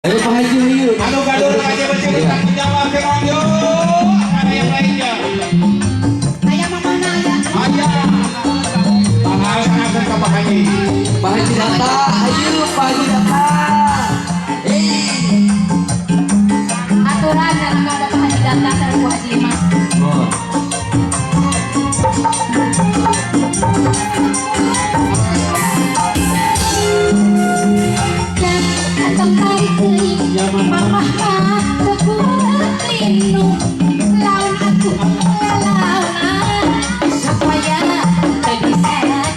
Ayo Pak Haji yuk. Anu gaduh aja bercerita jawab ke Mangyo. Ada yang lainnya. Ayah mama naya. Ayah. Bahas akan ke Pak Haji. Pak Haji datang. Ayo Pak Haji datang. Aturan yang nggak Bapak Haji datang dari Bu Haji Mas. Dan atong tarik teuing mamah mah tekuat linu laun aku lalauna supaya teu disadar.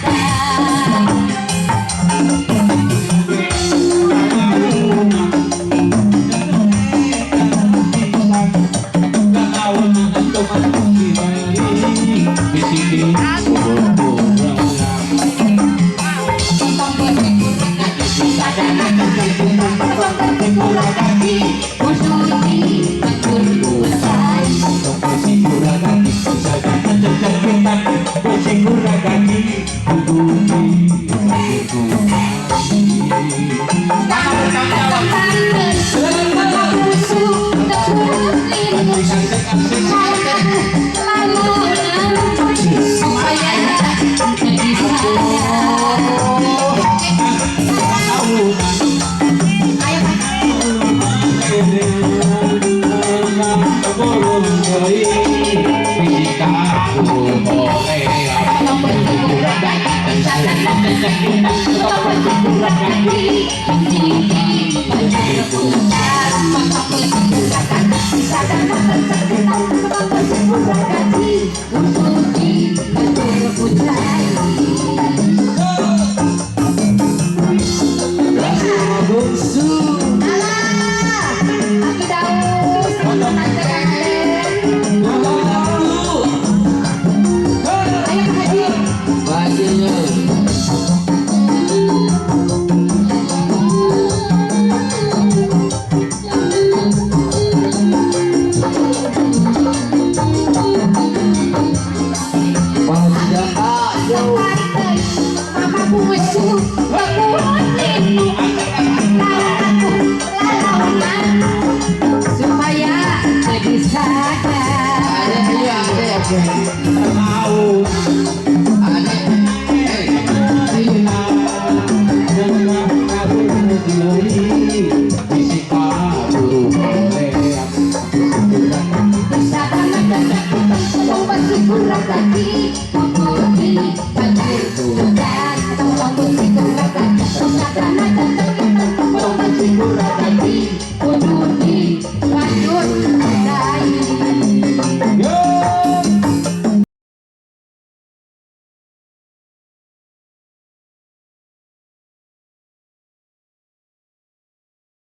Thank you.